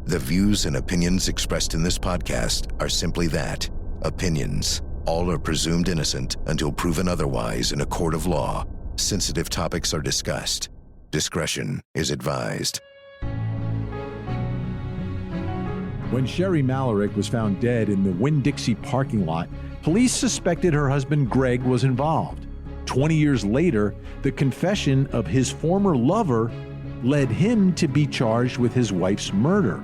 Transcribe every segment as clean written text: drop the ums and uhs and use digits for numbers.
The views and opinions expressed in this podcast are simply that, opinions. All are presumed innocent until proven otherwise in a court of law. Sensitive topics are discussed. Discretion is advised. When Sherri Malarik was found dead in the Winn Dixie parking lot, police suspected her husband Greg was involved. 20 years later, the confession of his former lover led him to be charged with his wife's murder.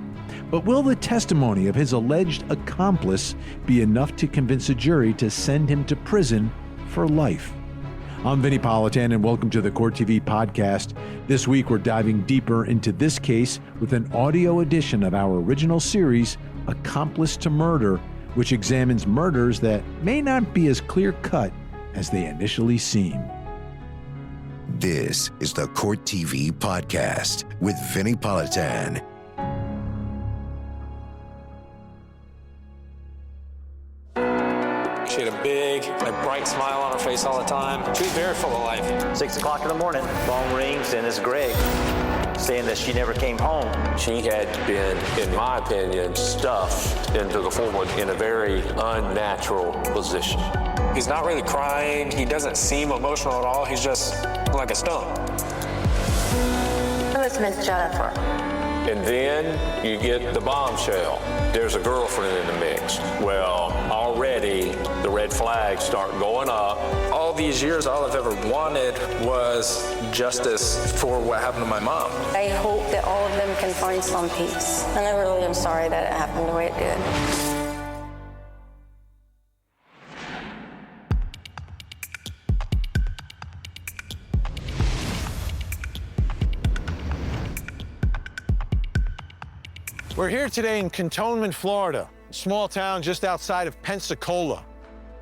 But will the testimony of his alleged accomplice be enough to convince a jury to send him to prison for life? I'm Vinnie Politan, and welcome to the Court TV podcast. This week, we're diving deeper into this case with an audio edition of our original series, Accomplice to Murder, which examines murders that may not be as clear-cut as they initially seem. This is the Court TV podcast with Vinnie Politan. She had a big, bright smile on her face all the time. She was very full of life. 6 o'clock in the morning, phone rings, and it's Greg saying that she never came home. She had been, in my opinion, stuffed into the floor in a very unnatural position. He's not really crying. He doesn't seem emotional at all. He's just like a stump. Who is Miss Jennifer? And then you get the bombshell. There's a girlfriend in the mix. Well, already the red flags start going up. All these years, all I've ever wanted was justice for what happened to my mom. I hope that all of them can find some peace. And I really am sorry that it happened the way it did. We're here today in Cantonment, Florida, a small town just outside of Pensacola.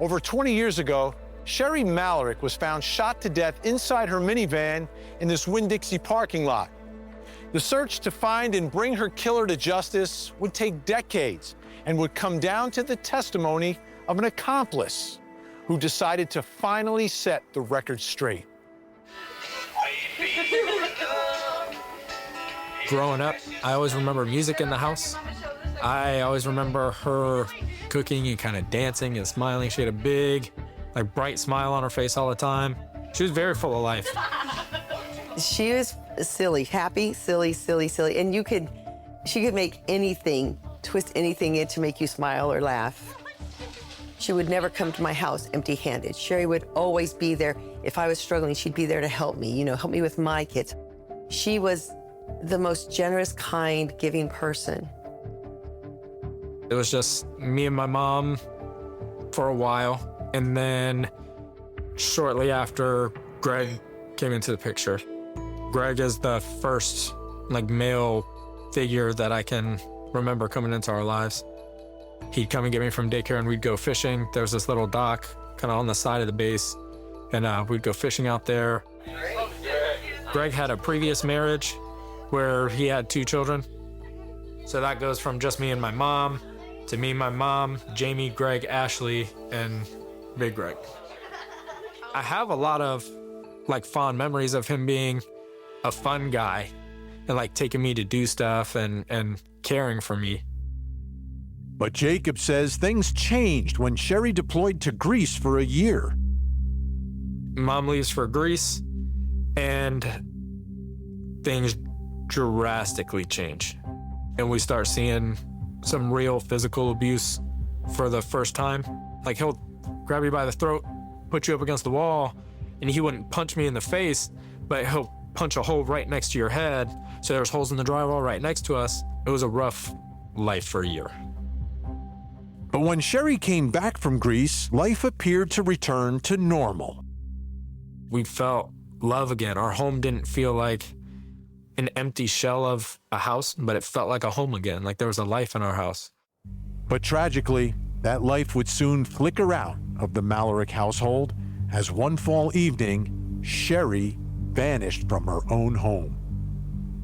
Over 20 years ago, Sherri Malarik was found shot to death inside her minivan in this Winn Dixie parking lot. The search to find and bring her killer to justice would take decades and would come down to the testimony of an accomplice who decided to finally set the record straight. Growing up, I always remember music in the house. I always remember her cooking and kind of dancing and smiling. She had a big, bright smile on her face all the time. She was very full of life. She was silly, happy, silly. And she could make anything, twist anything in to make you smile or laugh. She would never come to my house empty-handed. Sherri would always be there. If I was struggling, she'd be there to help me, help me with my kids. She was the most generous, kind, giving person. It was just me and my mom for a while, and then shortly after, Greg came into the picture. Greg is the first male figure that I can remember coming into our lives. He'd come and get me from daycare and we'd go fishing. There was this little dock kind of on the side of the base, and we'd go fishing out there. Greg had a previous marriage where he had 2 children. So that goes from just me and my mom to me, my mom, Jamie, Greg, Ashley, and Big Greg. I have a lot of fond memories of him being a fun guy and taking me to do stuff and caring for me. But Jacob says things changed when Sherri deployed to Greece for a year. Mom leaves for Greece, and things drastically change. And we start seeing some real physical abuse for the first time. He'll grab you by the throat, put you up against the wall, and he wouldn't punch me in the face, but he'll punch a hole right next to your head. So there's holes in the drywall right next to us. It was a rough life for a year. But when Sherri came back from Greece, life appeared to return to normal. We felt love again. Our home didn't feel like an empty shell of a house, but it felt like a home again, like there was a life in our house. But tragically, that life would soon flicker out of the Malarik household as one fall evening, Sherri vanished from her own home.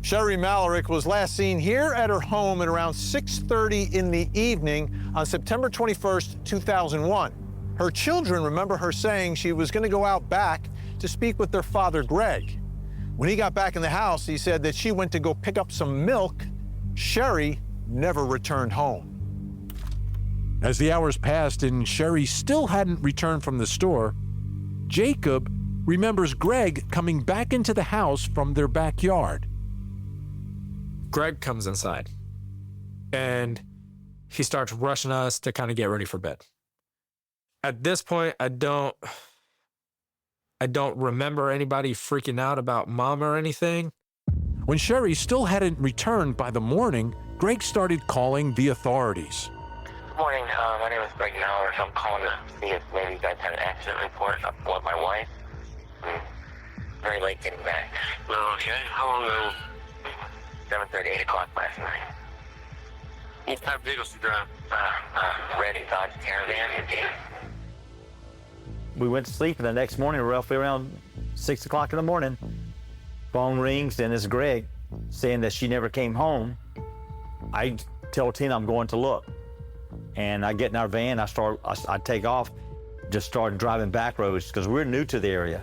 Sherri Malarik was last seen here at her home at around 6:30 in the evening on September 21st, 2001. Her children remember her saying she was going to go out back to speak with their father, Greg. When he got back in the house, he said that she went to go pick up some milk. Sherri never returned home. As the hours passed and Sherri still hadn't returned from the store, Jacob remembers Greg coming back into the house from their backyard. Greg comes inside and he starts rushing us to kind of get ready for bed. At this point, I don't remember anybody freaking out about Mom or anything. When Sherri still hadn't returned by the morning, Greg started calling the authorities. Good morning. My name is Greg Malarik. I'm calling to see if maybe you guys had an accident report with my wife. I'm very late getting back. Oh, okay. How long ago? 7:30, 8 o'clock last night. What type of vehicles do you drive? Red Dodge Caravan. We went to sleep, and the next morning, roughly around 6 o'clock in the morning, phone rings, and it's Greg saying that she never came home. I tell Tina I'm going to look. And I get in our van, I take off, just started driving back roads because we're new to the area.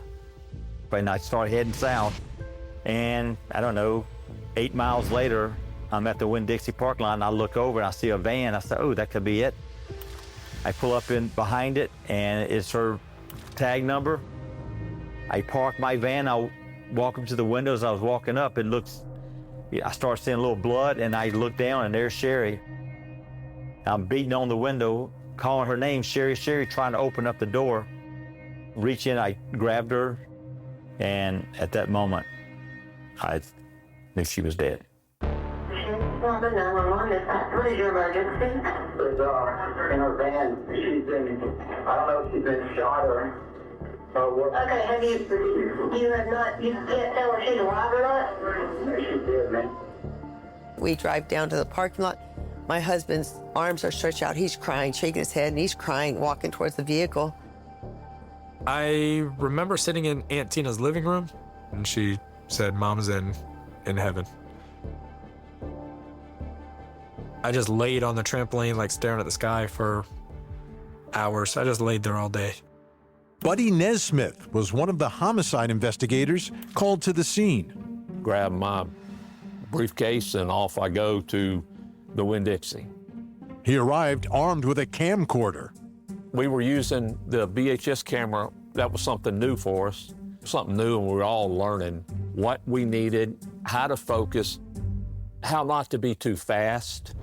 And I started heading south. And I don't know, 8 miles later, I'm at the Winn Dixie parking lot and I look over and I see a van. I said, oh, that could be it. I pull up in behind it and it's her tag number. I park my van, I walk up to the windows. I was walking up, I start seeing a little blood and I look down and there's Sherri. I'm beating on the window, calling her name, Sherri, Sherri, trying to open up the door. Reach in, I grabbed her, and at that moment, I knew she was dead. What is your emergency? In her van. I don't know if she's been shot or what. Okay, you can't tell if she's alive or not? She's dead, man. We drive down to the parking lot. My husband's arms are stretched out. He's crying, shaking his head, and he's crying, walking towards the vehicle. I remember sitting in Aunt Tina's living room, and she said, Mom's in heaven. I just laid on the trampoline, like staring at the sky for hours. I just laid there all day. Buddy Nesmith was one of the homicide investigators called to the scene. Grab my briefcase and off I go to the Winn Dixie. He arrived armed with a camcorder. We were using the VHS camera. That was something new for us, something new, and we were all learning what we needed, how to focus, how not to be too fast.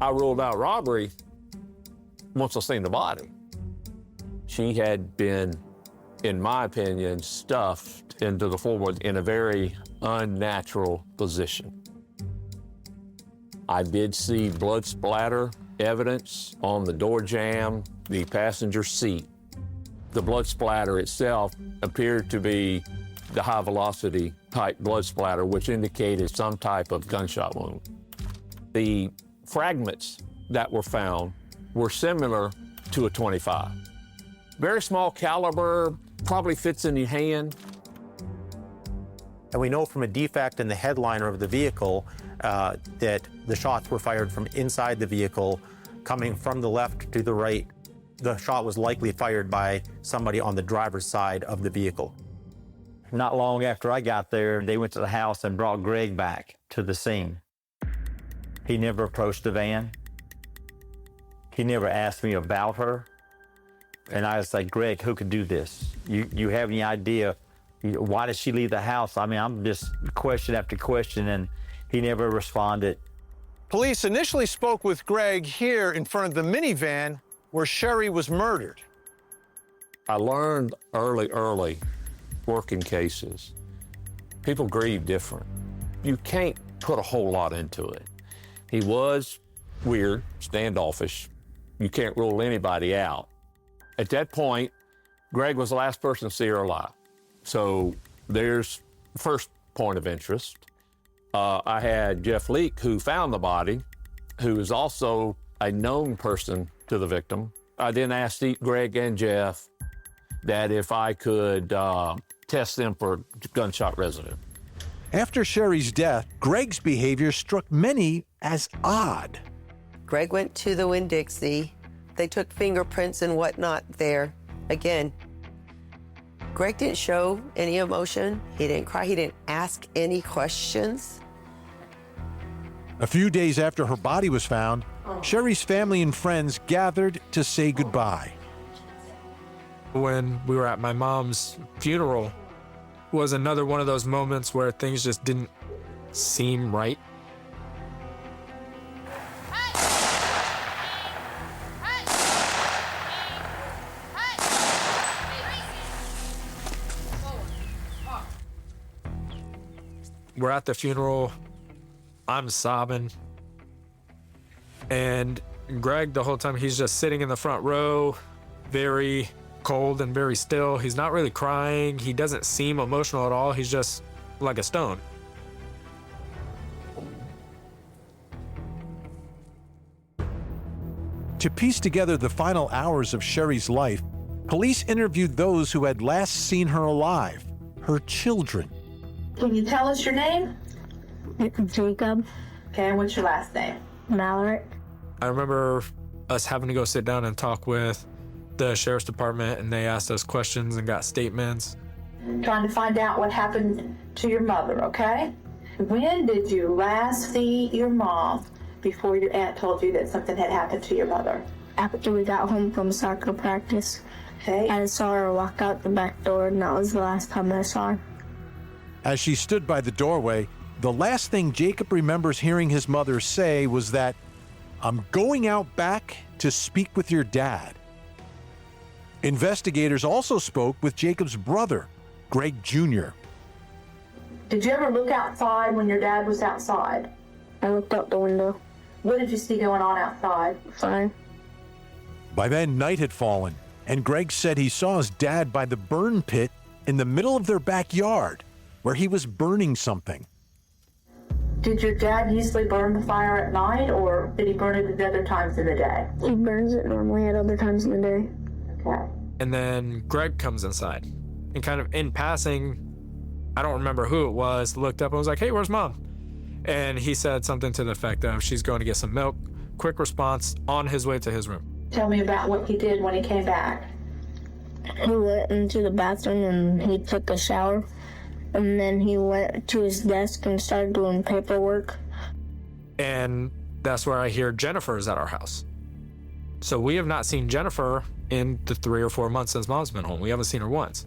I ruled out robbery once I seen the body. She had been, in my opinion, stuffed into the floorboards in a very unnatural position. I did see blood splatter evidence on the door jamb, the passenger seat. The blood splatter itself appeared to be the high-velocity type blood splatter, which indicated some type of gunshot wound. The fragments that were found were similar to a .25. Very small caliber, probably fits in your hand. And we know from a defect in the headliner of the vehicle that the shots were fired from inside the vehicle, coming from the left to the right. The shot was likely fired by somebody on the driver's side of the vehicle. Not long after I got there, they went to the house and brought Greg back to the scene. He never approached the van. He never asked me about her. And I was like, Greg, who could do this? You have any idea? Why did she leave the house? I mean, I'm just question after question, and he never responded. Police initially spoke with Greg here in front of the minivan where Sherri was murdered. I learned early, working cases, people grieve different. You can't put a whole lot into it. He was weird, standoffish. You can't rule anybody out. At that point, Greg was the last person to see her alive. So there's the first point of interest. I had Jeff Leake, who found the body, who is also a known person to the victim. I then asked Greg and Jeff that if I could test them for gunshot residue. After Sherri's death, Greg's behavior struck many as odd. Greg went to the Winn Dixie. They took fingerprints and whatnot there. Again, Greg didn't show any emotion. He didn't cry. He didn't ask any questions. A few days after her body was found, Sherri's family and friends gathered to say goodbye. When we were at my mom's funeral was another one of those moments where things just didn't seem right. We're at the funeral, I'm sobbing, and Greg, the whole time, he's just sitting in the front row, very cold and very still. He's not really crying. He doesn't seem emotional at all. He's just like a stone. To piece together the final hours of Sherri's life, police interviewed those who had last seen her alive, her children. Can you tell us your name? Jacob. Okay, and what's your last name? Malarik. I remember us having to go sit down and talk with the sheriff's department, and they asked us questions and got statements. Trying to find out what happened to your mother, okay? When did you last see your mom before your aunt told you that something had happened to your mother? After we got home from soccer practice, Okay. I saw her walk out the back door, and that was the last time I saw her. As she stood by the doorway, the last thing Jacob remembers hearing his mother say was that, "I'm going out back to speak with your dad." Investigators also spoke with Jacob's brother, Greg Jr. Did you ever look outside when your dad was outside? I looked out the window. What did you see going on outside? Fine. By then, night had fallen, and Greg said he saw his dad by the burn pit in the middle of their backyard, where he was burning something. Did your dad usually burn the fire at night, or did he burn it at other times in the day? He burns it normally at other times in the day. Okay. And then Greg comes inside, and kind of in passing, I don't remember who it was, looked up and was like, "Hey, where's mom?" And he said something to the effect of, "She's going to get some milk." Quick response, on his way to his room. Tell me about what he did when he came back. He went into the bathroom and he took a shower. And then he went to his desk and started doing paperwork. And that's where I hear Jennifer's at our house. So we have not seen Jennifer in the 3 or 4 months since mom's been home. We haven't seen her once.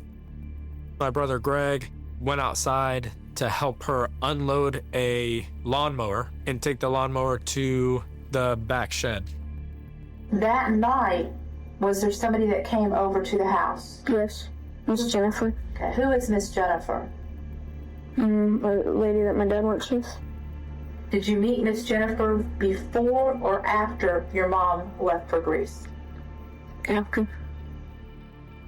My brother Greg went outside to help her unload a lawnmower and take the lawnmower to the back shed. That night, was there somebody that came over to the house? Yes, Miss Jennifer. Okay, who is Miss Jennifer? A lady that my dad works with. Did you meet Miss Jennifer before or after your mom left for Greece? After.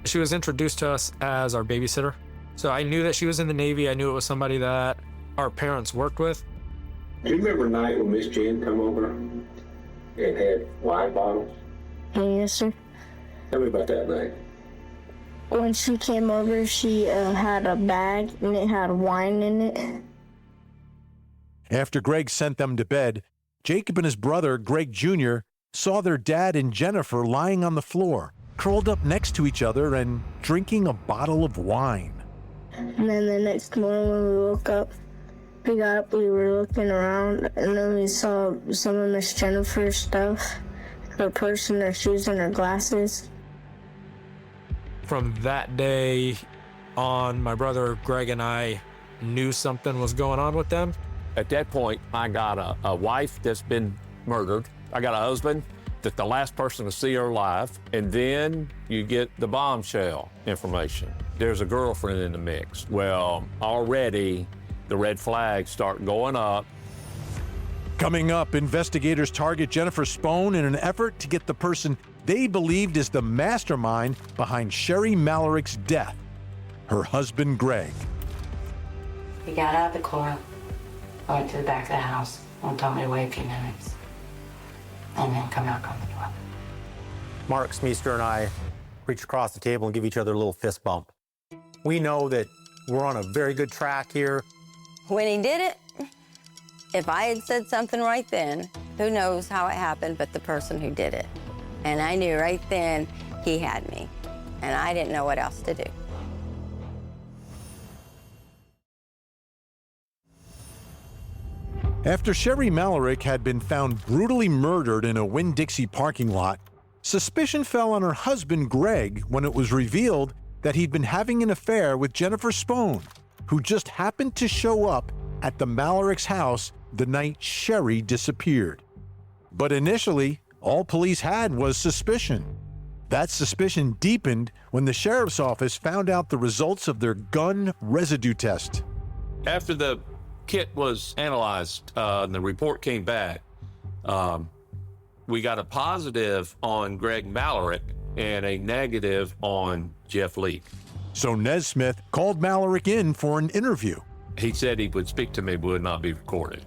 She was introduced to us as our babysitter. So I knew that she was in the Navy. I knew it was somebody that our parents worked with. Do you remember a night when Miss Jen come over and had wine bottles? Yes, sir. Tell me about that night. When she came over, she had a bag and it had wine in it. After Greg sent them to bed, Jacob and his brother, Greg Jr., saw their dad and Jennifer lying on the floor, curled up next to each other and drinking a bottle of wine. And then the next morning when we woke up, we got up, we were looking around, and then we saw some of Miss Jennifer's stuff, her purse and her shoes and her glasses. From that day on, my brother Greg and I knew something was going on with them. At that point, I got a wife that's been murdered. I got a husband that's the last person to see her alive. And then you get the bombshell information. There's a girlfriend in the mix. Well, already the red flags start going up. Coming up, investigators target Jennifer Spohn in an effort to get the person they believed is the mastermind behind Sherri Malarik's death, her husband, Greg. He got out of the car, went to the back of the house, and told me to wait a few minutes, and then come knock on the door. Mark Smeester and I reach across the table and give each other a little fist bump. We know that we're on a very good track here. When he did it, if I had said something right then, who knows how it happened but the person who did it. And I knew right then he had me, and I didn't know what else to do. After Sherri Malarik had been found brutally murdered in a Winn Dixie parking lot, suspicion fell on her husband Greg when it was revealed that he'd been having an affair with Jennifer Spohn, who just happened to show up at the Malarik's house the night Sherri disappeared. But initially, all police had was suspicion. That suspicion deepened when the sheriff's office found out the results of their gun residue test. After the kit was analyzed and the report came back, we got a positive on Greg Malarik and a negative on Jeff Lee. So Nesmith called Malarik in for an interview. He said he would speak to me, but would not be recorded.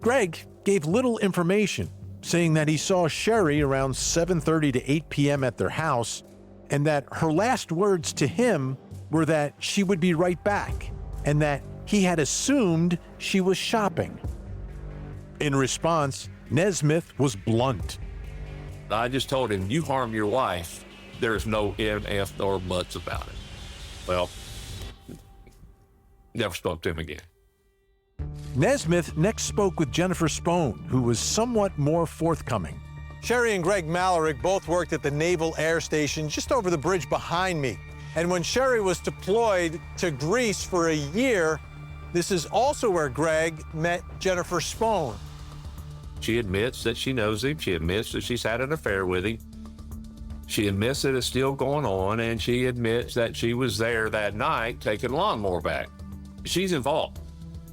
Greg gave little information, saying that he saw Sherri around 7:30 to 8 p.m. at their house, and that her last words to him were that she would be right back, and that he had assumed she was shopping. In response, Nesmith was blunt. I just told him, you harm your wife, there's no ifs or buts about it. Well, never spoke to him again. Nesmith next spoke with Jennifer Spohn, who was somewhat more forthcoming. Sherri and Greg Malarik both worked at the Naval Air Station just over the bridge behind me. And when Sherri was deployed to Greece for a year, this is also where Greg met Jennifer Spohn. She admits that she knows him. She admits that she's had an affair with him. She admits that it's still going on, and she admits that she was there that night taking the lawnmower back. She's involved.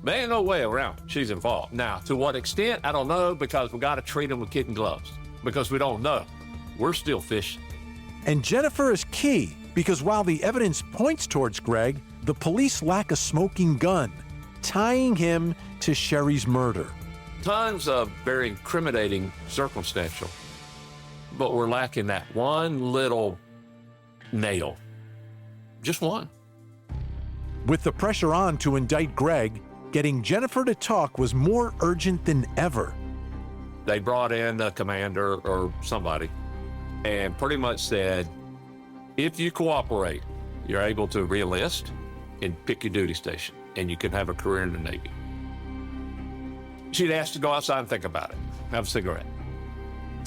There ain't no way around it. She's involved. Now, to what extent, I don't know, because we got to treat them with kid gloves, because we don't know. We're still fishing. And Jennifer is key, because while the evidence points towards Greg, the police lack a smoking gun, tying him to Sherri's murder. Tons of very incriminating circumstantial, but we're lacking that one little nail. Just one. With the pressure on to indict Greg, getting Jennifer to talk was more urgent than ever. They brought in the commander or somebody and pretty much said, if you cooperate, you're able to re-enlist and pick your duty station, and you can have a career in the Navy. She'd asked to go outside and think about it, have a cigarette.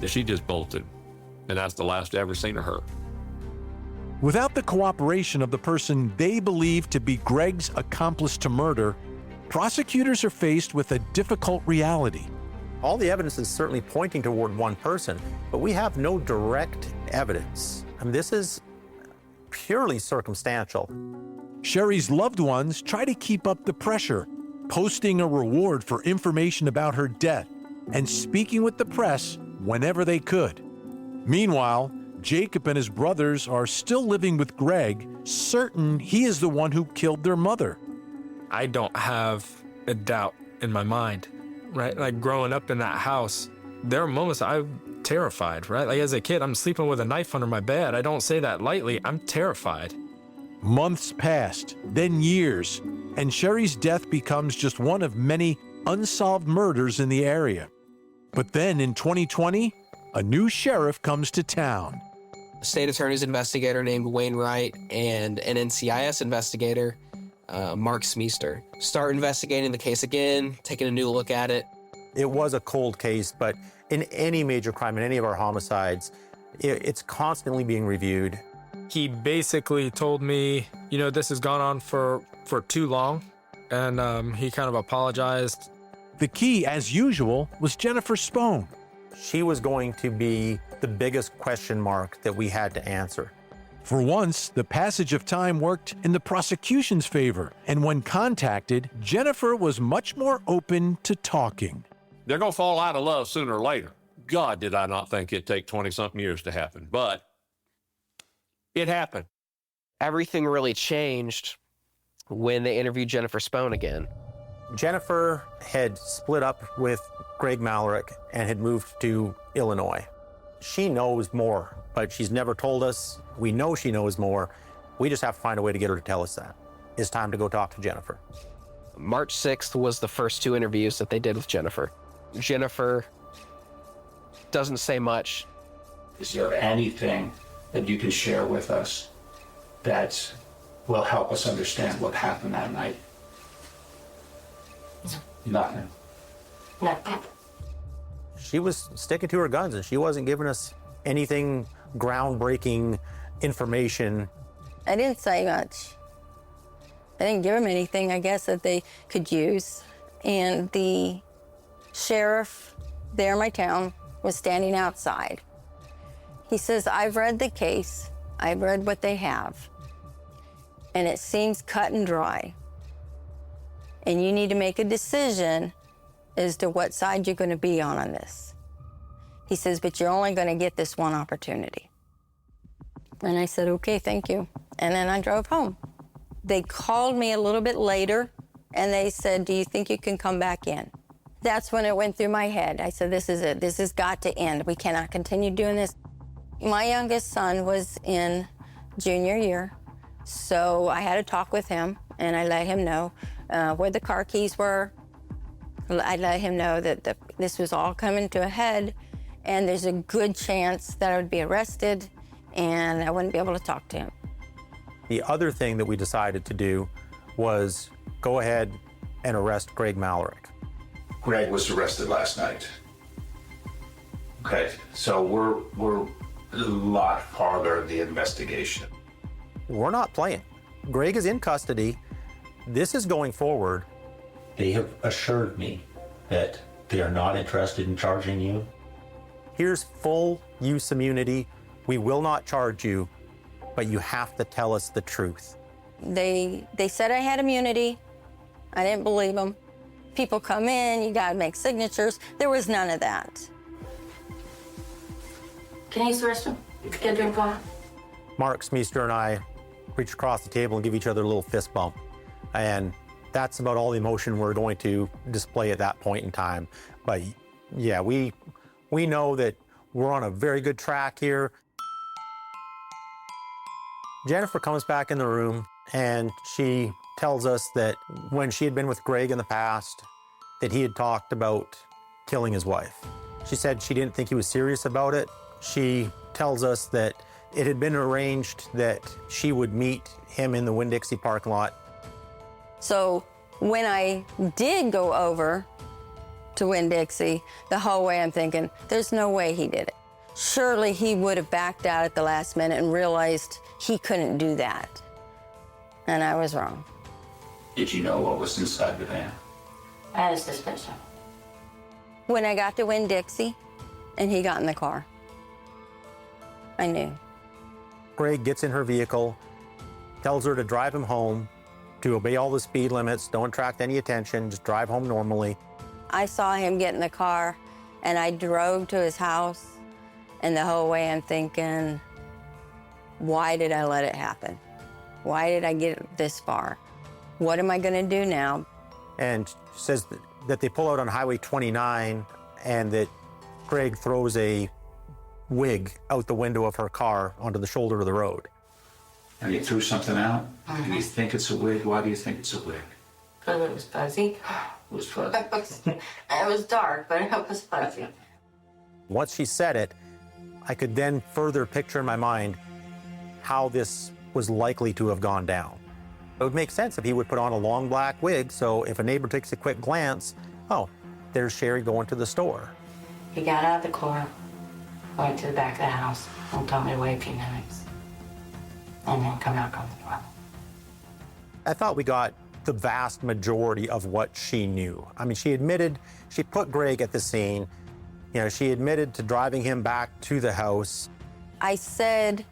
She just bolted, and that's the last I ever seen of her. Without the cooperation of the person they believe to be Greg's accomplice to murder, prosecutors are faced with a difficult reality. All the evidence is certainly pointing toward one person, but we have no direct evidence. I mean, this is purely circumstantial. Sherri's loved ones try to keep up the pressure, posting a reward for information about her death and speaking with the press whenever they could. Meanwhile, Jacob and his brothers are still living with Greg, certain he is the one who killed their mother. I don't have a doubt in my mind, right? Like growing up in that house, there are moments I'm terrified, right? Like as a kid, I'm sleeping with a knife under my bed. I don't say that lightly. I'm terrified. Months passed, then years, and Sherri's death becomes just one of many unsolved murders in the area. But then in 2020, a new sheriff comes to town. A state attorney's investigator named Wainwright and an NCIS investigator, Mark Smeester, start investigating the case again, taking a new look at it. It was a cold case, but in any major crime, in any of our homicides, it's constantly being reviewed. He basically told me, you know, this has gone on for too long, and he kind of apologized. The key, as usual, was Jennifer Spohn. She was going to be the biggest question mark that we had to answer. For once, the passage of time worked in the prosecution's favor, and when contacted, Jennifer was much more open to talking. They're going to fall out of love sooner or later. God, did I not think it'd take 20-something years to happen, but it happened. Everything really changed when they interviewed Jennifer Spohn again. Jennifer had split up with Greg Malarik and had moved to Illinois. She knows more, but she's never told us. We know she knows more. We just have to find a way to get her to tell us that. It's time to go talk to Jennifer. March 6th was the first 2 interviews that they did with Jennifer. Jennifer doesn't say much. Is there anything that you can share with us that will help us understand what happened that night? Nothing. Nothing. She was sticking to her guns, and she wasn't giving us anything groundbreaking information. I didn't say much. I didn't give them anything, I guess, that they could use. And the sheriff there in my town was standing outside. He says, I've read the case. I've read what they have. And it seems cut and dry. And you need to make a decision as to what side you're going to be on this. He says, but you're only going to get this one opportunity. And I said, okay, thank you. And then I drove home. They called me a little bit later, and they said, do you think you can come back in? That's when it went through my head. I said, this is it. This has got to end. We cannot continue doing this. My youngest son was in junior year, so I had to talk with him, and I let him know where the car keys were. I let him know that this was all coming to a head, and there's a good chance that I would be arrested, and I wouldn't be able to talk to him. The other thing that we decided to do was go ahead and arrest Greg Malarik. Greg was arrested last night. Okay, so we're a lot farther in the investigation. We're not playing. Greg is in custody. This is going forward. They have assured me that they are not interested in charging you. Here's full use immunity. We will not charge you, but you have to tell us the truth. They said I had immunity. I didn't believe them. People come in, you gotta make signatures. There was none of that. Can I use the restroom? Get a drink of water? Mark Smeester and I reach across the table and give each other a little fist bump. And that's about all the emotion we're going to display at that point in time. But yeah, we know that we're on a very good track here. Jennifer comes back in the room and she tells us that when she had been with Greg in the past, that he had talked about killing his wife. She said she didn't think he was serious about it. She tells us that it had been arranged that she would meet him in the Winn Dixie parking lot. So when I did go over to Winn Dixie, the whole way I'm thinking, there's no way he did it. Surely he would have backed out at the last minute and realized he couldn't do that. And I was wrong. Did you know what was inside the van? I had a suspicion. When I got to Winn Dixie and he got in the car, I knew. Greg gets in her vehicle, tells her to drive him home, to obey all the speed limits, don't attract any attention, just drive home normally. I saw him get in the car and I drove to his house, and the whole way I'm thinking, why did I let it happen? Why did I get this far? What am I gonna do now? And she says that they pull out on Highway 29 and that Greg throws a wig out the window of her car onto the shoulder of the road. And he threw something out? And you think it's a wig? Why do you think it's a wig? Because it was fuzzy. It was fuzzy. It was dark, but it was fuzzy. Once she said it, I could then further picture in my mind how this was likely to have gone down. It would make sense if he would put on a long black wig, so if a neighbor takes a quick glance, oh, there's Sherri going to the store. He got out of the car, went to the back of the house, and told me to wait a few minutes. And then come out, come to the door. I thought we got the vast majority of what she knew. I mean, she admitted, she put Greg at the scene. You know, she admitted to driving him back to the house. I said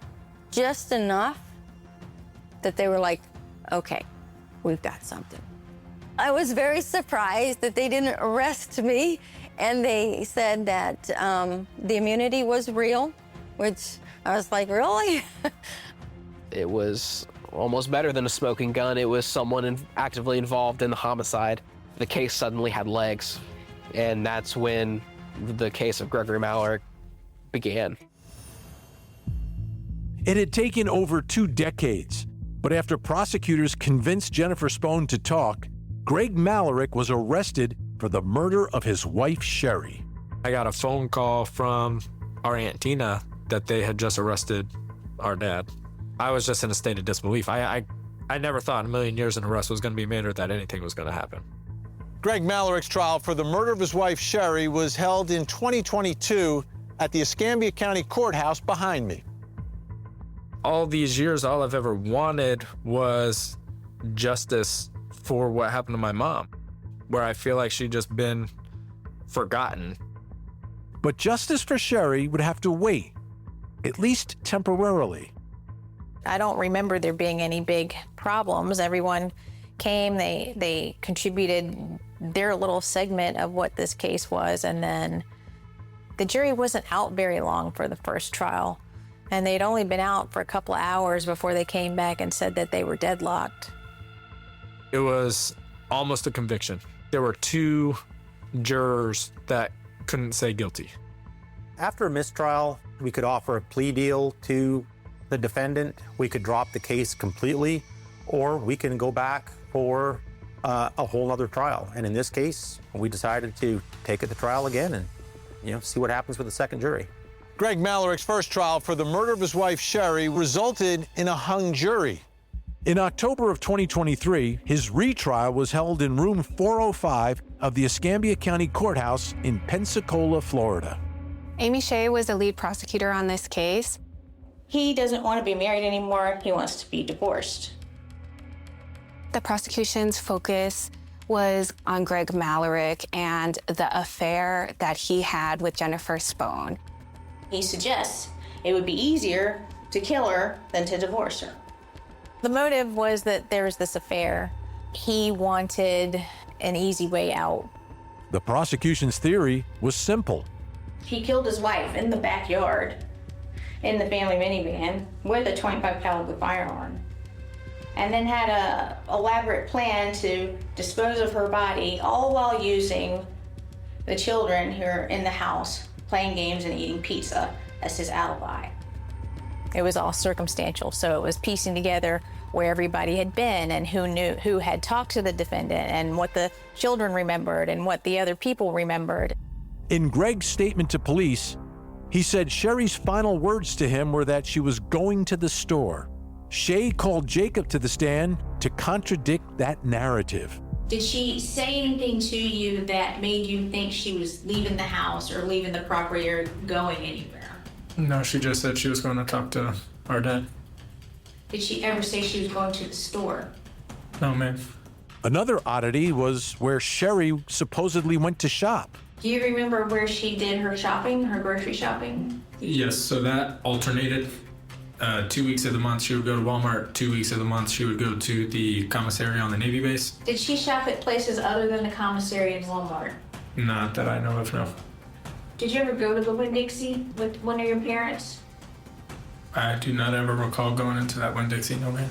just enough that they were like, okay, we've got something. I was very surprised that they didn't arrest me, and they said that the immunity was real, which I was like, really? It was almost better than a smoking gun. It was someone actively involved in the homicide. The case suddenly had legs, and that's when the case of Gregory Malarik began. It had taken over 2 decades, but after prosecutors convinced Jennifer Spohn to talk, Greg Malarik was arrested for the murder of his wife, Sherri. I got a phone call from our Aunt Tina that they had just arrested our dad. I was just in a state of disbelief. I never thought in a million years an arrest was going to be made or that anything was going to happen. Greg Malarik's trial for the murder of his wife, Sherri, was held in 2022 at the Escambia County Courthouse behind me. All these years, all I've ever wanted was justice for what happened to my mom, where I feel like she'd just been forgotten. But justice for Sherri would have to wait, at least temporarily. I don't remember there being any big problems. Everyone came, they contributed their little segment of what this case was, and then the jury wasn't out very long for the first trial, and they'd only been out for a couple of hours before they came back and said that they were deadlocked. It was almost a conviction. There were 2 jurors that couldn't say guilty. After a mistrial, we could offer a plea deal to the defendant. We could drop the case completely, or we can go back for a whole other trial. And in this case, we decided to take it to trial again and see what happens with the second jury. Greg Malarik's first trial for the murder of his wife, Sherri, resulted in a hung jury. In October of 2023, his retrial was held in room 405 of the Escambia County Courthouse in Pensacola, Florida. Amy Shea was the lead prosecutor on this case. He doesn't want to be married anymore. He wants to be divorced. The prosecution's focus was on Greg Malarik and the affair that he had with Jennifer Spohn. He suggests it would be easier to kill her than to divorce her. The motive was that there was this affair. He wanted an easy way out. The prosecution's theory was simple. He killed his wife in the backyard in the family minivan with a .25 caliber firearm, and then had an elaborate plan to dispose of her body, all while using the children who are in the house playing games and eating pizza as his alibi. It was all circumstantial, so it was piecing together where everybody had been and who had talked to the defendant and what the children remembered and what the other people remembered. In Greg's statement to police, he said Sherri's final words to him were that she was going to the store. Shea called Jacob to the stand to contradict that narrative. Did she say anything to you that made you think she was leaving the house or leaving the property or going anywhere? No, she just said she was going to talk to our dad. Did she ever say she was going to the store? No, ma'am. Another oddity was where Sherri supposedly went to shop. Do you remember where she did her shopping, her grocery shopping? Yes, so that alternated. 2 weeks of the month she would go to Walmart, 2 weeks of the month she would go to the commissary on the Navy base. Did she shop at places other than the commissary and Walmart? Not that I know of, no. Did you ever go to the Winn Dixie with one of your parents? I do not ever recall going into that Winn Dixie, no man.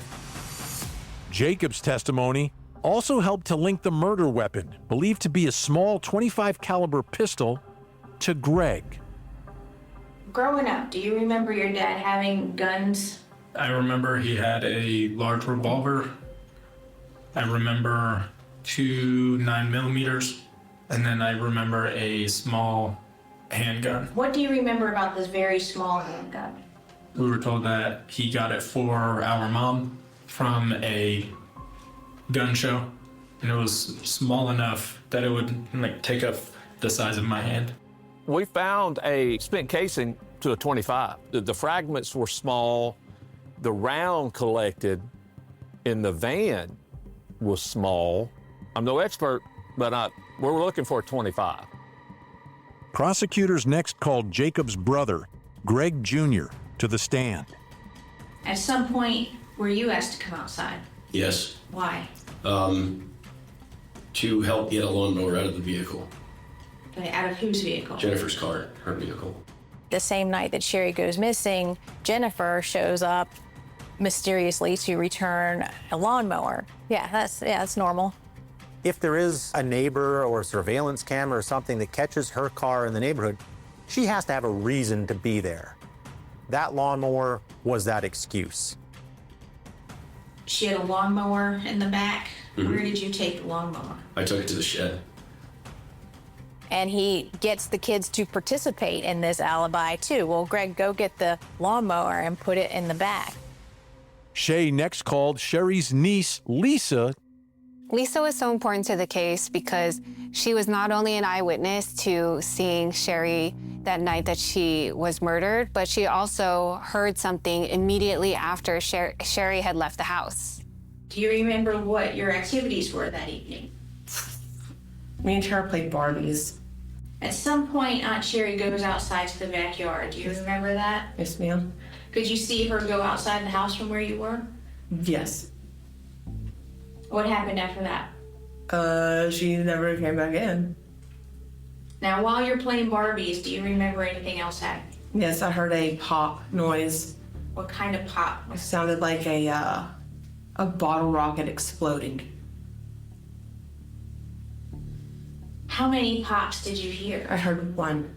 Jacob's testimony also helped to link the murder weapon, believed to be a small .25 caliber pistol, to Greg. Growing up, do you remember your dad having guns? I remember he had a large revolver. I remember 2 9mm, and then I remember a small handgun. What do you remember about this very small handgun? We were told that he got it for our mom from a gun show, and it was small enough that it would take up the size of my hand. We found a spent casing to a .25. The fragments were small. The round collected in the van was small. I'm no expert, but we're looking for a .25. Prosecutors next called Jacob's brother, Greg Jr., to the stand. At some point, were you asked to come outside? Yes. Why? To help get a lawnmower out of the vehicle. Out of whose vehicle? Jennifer's car, her vehicle. The same night that Sherri goes missing, Jennifer shows up mysteriously to return a lawnmower. Yeah, that's normal. If there is a neighbor or a surveillance camera or something that catches her car in the neighborhood, she has to have a reason to be there. That lawnmower was that excuse. She had a lawnmower in the back. Mm-hmm. Where did you take the lawnmower? I took it to the shed. And he gets the kids to participate in this alibi too. Well, Greg, go get the lawnmower and put it in the back. Shea next called Sherri's niece, Lisa, Lisa was so important to the case because she was not only an eyewitness to seeing Sherri that night that she was murdered, but she also heard something immediately after Sherri had left the house. Do you remember what your activities were that evening? Me and Sher played Barbies. At some point, Aunt Sherri goes outside to the backyard. Do you remember that? Yes, ma'am. Could you see her go outside the house from where you were? Yes. What happened after that? She never came back in. Now, while you're playing Barbies, do you remember anything else happening? Yes, I heard a pop noise. What kind of pop? It sounded like a bottle rocket exploding. How many pops did you hear? I heard one.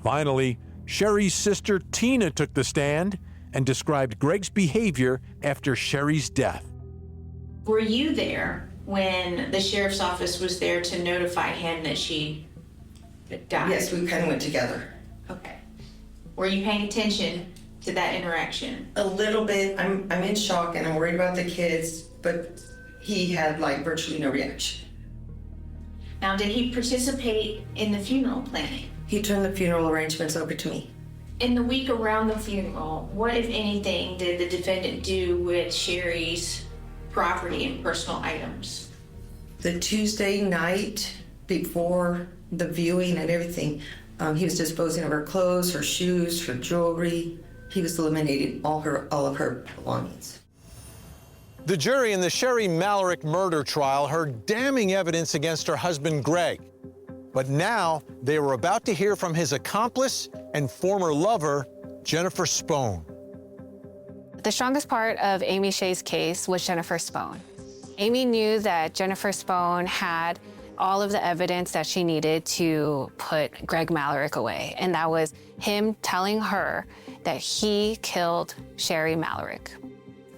Finally, Sherri's sister Tina took the stand and described Greg's behavior after Sherri's death. Were you there when the sheriff's office was there to notify him that she died? Yes, we kind of went together. Okay. Were you paying attention to that interaction? A little bit. I'm in shock and I'm worried about the kids, but he had like virtually no reaction. Now, did he participate in the funeral planning? He turned the funeral arrangements over to me. In the week around the funeral, what, if anything, did the defendant do with Sherri's property and personal items? The Tuesday night before the viewing and everything, he was disposing of her clothes, her shoes, her jewelry. He was eliminating all of her belongings. The jury in the Sherri Malarik murder trial heard damning evidence against her husband, Greg. But now they were about to hear from his accomplice and former lover, Jennifer Spohn. The strongest part of Amy Shea's case was Jennifer Spohn. Amy knew that Jennifer Spohn had all of the evidence that she needed to put Greg Malarik away, and that was him telling her that he killed Sherri Malarik.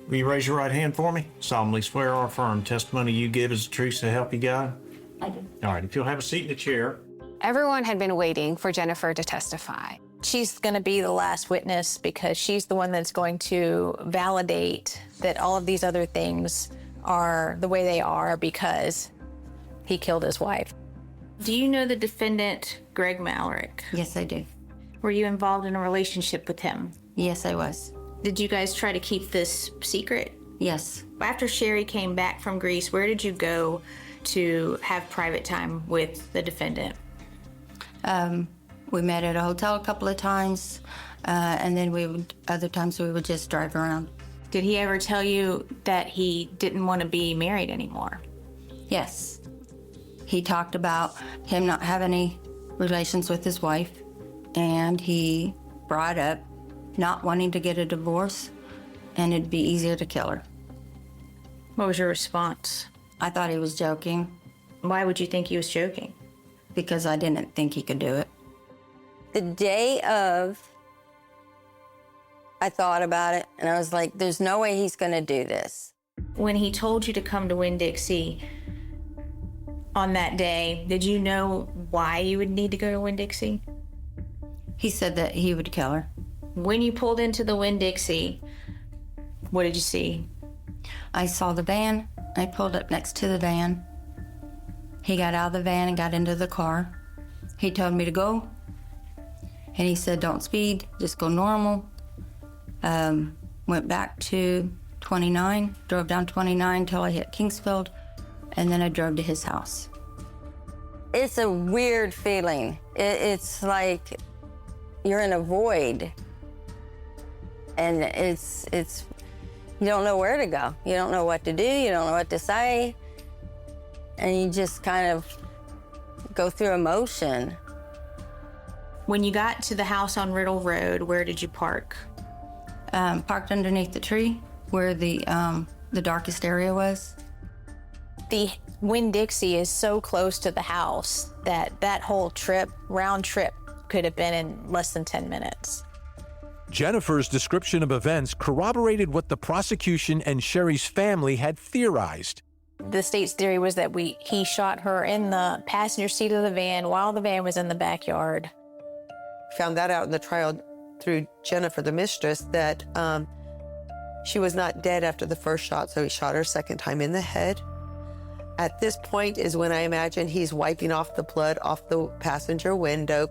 Will you raise your right hand for me? Solemnly swear or affirm testimony you give is the truth so help you God? I do. All right, if you'll have a seat in the chair. Everyone had been waiting for Jennifer to testify. She's going to be the last witness because she's the one that's going to validate that all of these other things are the way they are because he killed his wife. Do you know the defendant, Greg Malarik? Yes, I do. Were you involved in a relationship with him? Yes, I was. Did you guys try to keep this secret? Yes. After Sherri came back from Greece, where did you go to have private time with the defendant? We met at a hotel a couple of times, and then other times we would just drive around. Did he ever tell you that he didn't want to be married anymore? Yes. He talked about him not having any relations with his wife, and he brought up not wanting to get a divorce, and it'd be easier to kill her. What was your response? I thought he was joking. Why would you think he was joking? Because I didn't think he could do it. The day of, I thought about it, and I was like, there's no way he's going to do this. When he told you to come to Winn Dixie on that day, did you know why you would need to go to Winn Dixie? He said that he would kill her. When you pulled into the Winn Dixie, what did you see? I saw the van. I pulled up next to the van. He got out of the van and got into the car. He told me to go. And he said, don't speed, just go normal. Went back to 29, drove down 29 till I hit Kingsfield, and then I drove to his house. It's a weird feeling. It's like you're in a void. And it's you don't know where to go. You don't know what to do, you don't know what to say. And you just kind of go through emotion. When you got to the house on Riddle Road, where did you park? Parked underneath the tree where the darkest area was. The Winn Dixie is so close to the house that whole trip, round trip, could have been in less than 10 minutes. Jennifer's description of events corroborated what the prosecution and Sherri's family had theorized. The state's theory was that he shot her in the passenger seat of the van while the van was in the backyard. Found that out in the trial through Jennifer, the mistress, that She was not dead after the first shot, so he shot her a second time in the head. At this point is when I imagine he's wiping off the blood off the passenger window,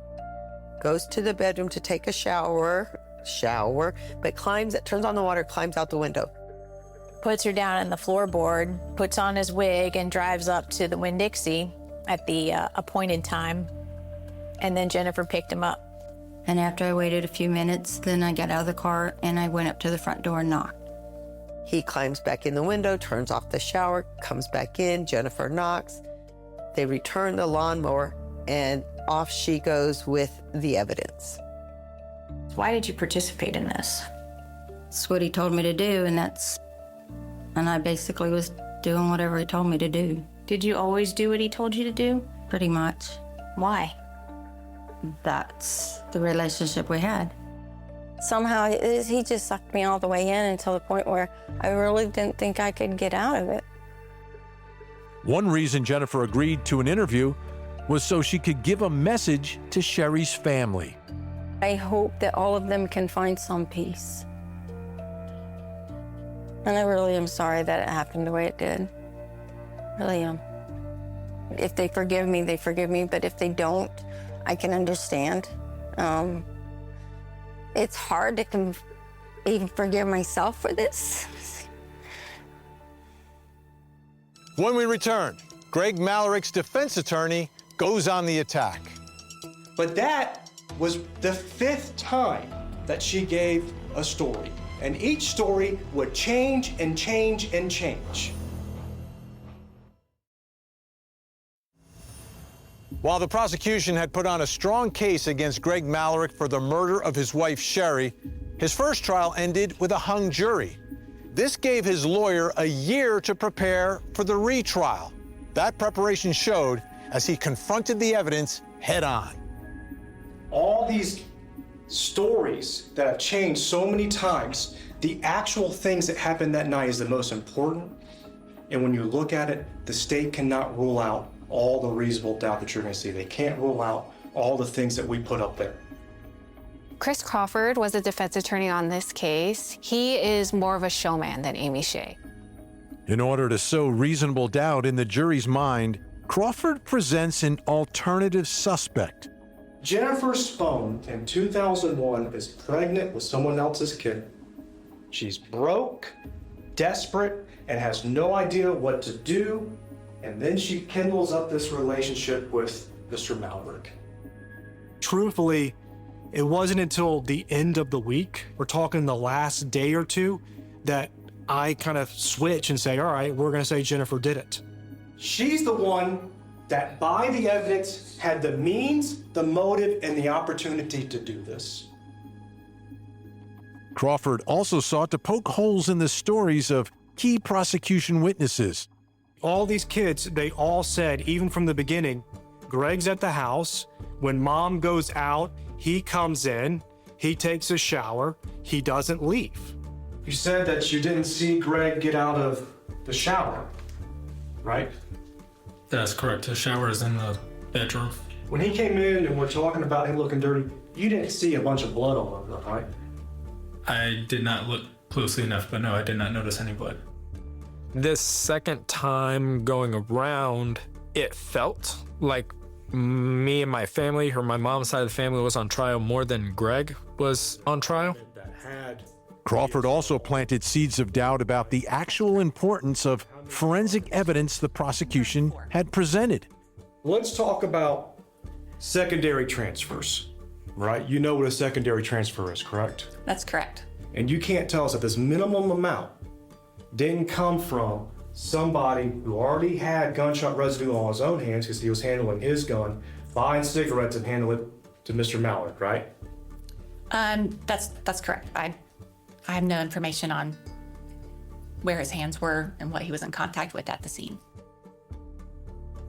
goes to the bedroom to take a shower, but turns on the water, climbs out the window. Puts her down on the floorboard, puts on his wig, and drives up to the Winn Dixie at the appointed time. And then Jennifer picked him up. And after I waited a few minutes, then I got out of the car and I went up to the front door and knocked. He climbs back in the window, turns off the shower, comes back in, Jennifer knocks. They return the lawnmower, and off she goes with the evidence. Why did you participate in this? That's what he told me to do, and I basically was doing whatever he told me to do. Did you always do what he told you to do? Pretty much. Why? That's the relationship we had. Somehow he just sucked me all the way in until the point where I really didn't think I could get out of it. One reason Jennifer agreed to an interview was so she could give a message to Sherri's family. I hope that all of them can find some peace. And I really am sorry that it happened the way it did. Really am. If they forgive me, they forgive me, but if they don't, I can understand. It's hard to even forgive myself for this. When we return, Greg Malarik's defense attorney goes on the attack. But that was the 5th time that she gave a story. And each story would change and change and change. While the prosecution had put on a strong case against Greg Malarik for the murder of his wife, Sherri, his first trial ended with a hung jury. This gave his lawyer a year to prepare for the retrial. That preparation showed as he confronted the evidence head on. All these stories that have changed so many times, the actual things that happened that night is the most important. And when you look at it, the state cannot rule out all the reasonable doubt that you're going to see. They can't rule out all the things that we put up there. Chris Crawford was the defense attorney on this case. He is more of a showman than Amy Shea. In order to sow reasonable doubt in the jury's mind, Crawford presents an alternative suspect. Jennifer Spohn in 2001 is pregnant with someone else's kid. She's broke, desperate, and has no idea what to do. And then she kindles up this relationship with Mr. Malarik. Truthfully, it wasn't until the end of the week, we're talking the last day or two, that I kind of switch and say, all right, we're going to say Jennifer did it. She's the one that, by the evidence, had the means, the motive, and the opportunity to do this. Crawford also sought to poke holes in the stories of key prosecution witnesses. All these kids, they all said, even from the beginning, Greg's at the house. When mom goes out, he comes in, he takes a shower, he doesn't leave. You said that you didn't see Greg get out of the shower, right? That's correct. The shower is in the bedroom. When he came in and we're talking about him looking dirty, you didn't see a bunch of blood all over him, right? I did not look closely enough, but no, I did not notice any blood. This second time going around, it felt like me and my family, or my mom's side of the family, was on trial more than Greg was on trial. Crawford also planted seeds of doubt about the actual importance of forensic evidence the prosecution had presented. Let's talk about secondary transfers, right? You know what a secondary transfer is, correct? That's correct. And you can't tell us that this minimum amount didn't come from somebody who already had gunshot residue on his own hands because he was handling his gun, buying cigarettes and handling it to Mr. Malarik, right? That's correct. I have no information on where his hands were and what he was in contact with at the scene.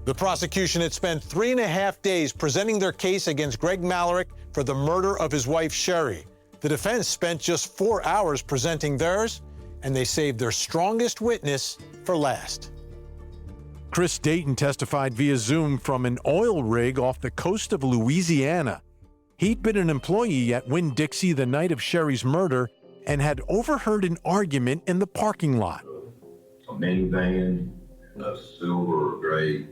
The prosecution had spent 3.5 days presenting their case against Greg Malarik for the murder of his wife, Sherri. The defense spent just 4 hours presenting theirs, and they saved their strongest witness for last. Chris Dayton testified via Zoom from an oil rig off the coast of Louisiana. He'd been an employee at Winn Dixie the night of Sherri's murder and had overheard an argument in the parking lot. A minivan, a silver or gray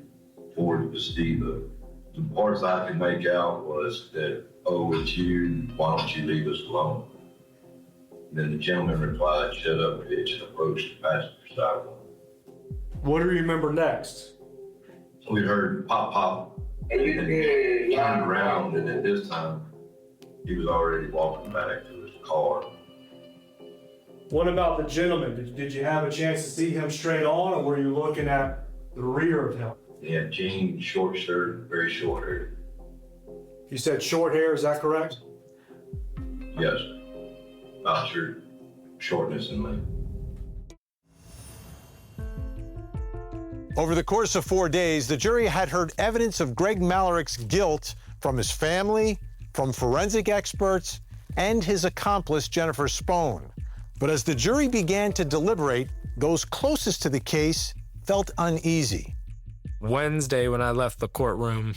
Ford Festiva. The parts I could make out was that, "Oh, it's you, why don't you leave us alone?" And then the gentleman replied, "Shut up, bitch," and approached the passenger side one. What do you remember next? We heard pop, pop, and then turned around, and at this time, he was already walking back to his car. What about the gentleman? Did you have a chance to see him straight on, or were you looking at the rear of him? He had jeans, short shirt, very short hair. You said short hair, is that correct? Yes, about your shortness and length. Over the course of 4 days, the jury had heard evidence of Greg Malarik's guilt from his family, from forensic experts, and his accomplice, Jennifer Spohn. But as the jury began to deliberate, those closest to the case felt uneasy. Wednesday, when I left the courtroom,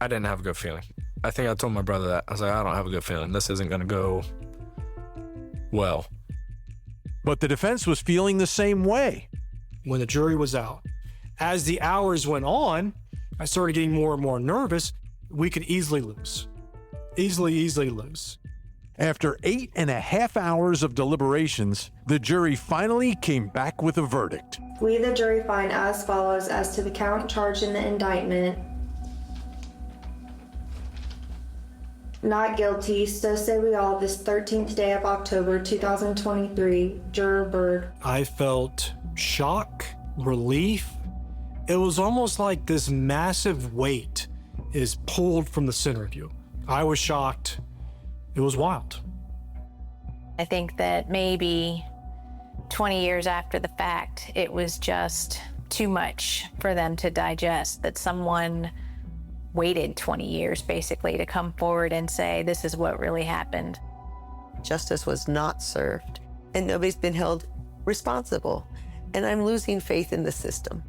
I didn't have a good feeling. I think I told my brother that. I was like, I don't have a good feeling. This isn't going to go well. But the defense was feeling the same way. When the jury was out, as the hours went on, I started getting more and more nervous. We could easily lose. Easily lose. After 8.5 hours of deliberations, the jury finally came back with a verdict. We, the jury, find as follows as to the count charged in the indictment. Not guilty, so say we all, this 13th day of October 2023, Juror Bird. I felt shock, relief. It was almost like this massive weight is pulled from the center of you. I was shocked. It was wild. I think that maybe 20 years after the fact, it was just too much for them to digest, that someone waited 20 years basically to come forward and say, this is what really happened. Justice was not served, and nobody's been held responsible. And I'm losing faith in the system.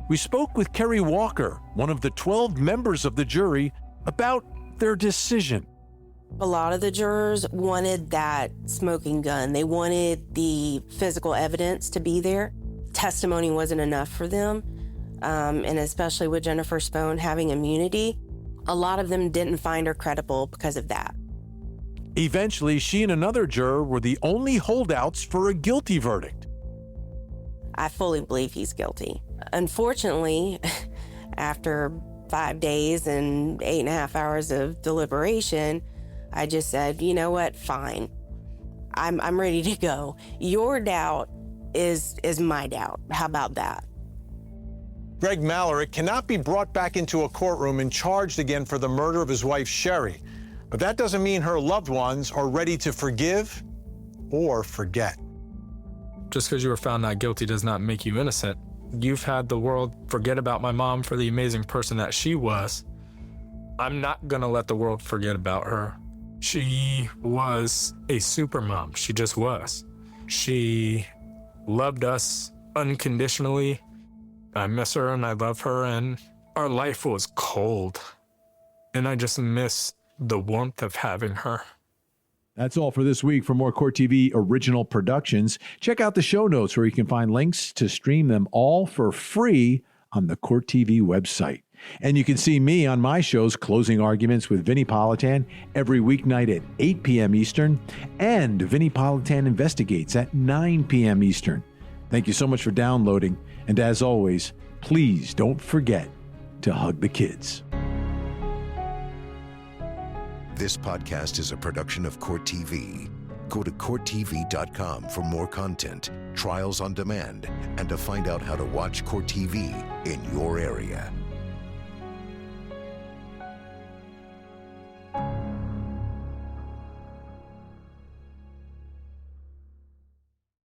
We spoke with Kerry Walker, one of the 12 members of the jury, about their decision. A lot of the jurors wanted that smoking gun. They wanted the physical evidence to be there. Testimony wasn't enough for them, and especially with Jennifer Spohn having immunity, a lot of them didn't find her credible because of that. Eventually, she and another juror were the only holdouts for a guilty verdict. I fully believe he's guilty. Unfortunately, after 5 days and 8.5 hours of deliberation, I just said, you know what, fine. I'm ready to go. Your doubt is my doubt. How about that? Greg Malarik cannot be brought back into a courtroom and charged again for the murder of his wife, Sherri. But that doesn't mean her loved ones are ready to forgive or forget. Just because you were found not guilty does not make you innocent. You've had the world forget about my mom for the amazing person that she was. I'm not gonna let the world forget about her. She was a super mom. She just was. She loved us unconditionally. I miss her and I love her, and our life was cold. And I just miss the warmth of having her. That's all for this week. For more Court TV original productions, check out the show notes where you can find links to stream them all for free on the Court TV website. And you can see me on my shows, Closing Arguments with Vinnie Politan, every weeknight at 8 p.m. Eastern, and Vinnie Politan Investigates at 9 p.m. Eastern. Thank you so much for downloading. And as always, please don't forget to hug the kids. This podcast is a production of Court TV. Go to CourtTV.com for more content, trials on demand, and to find out how to watch Court TV in your area.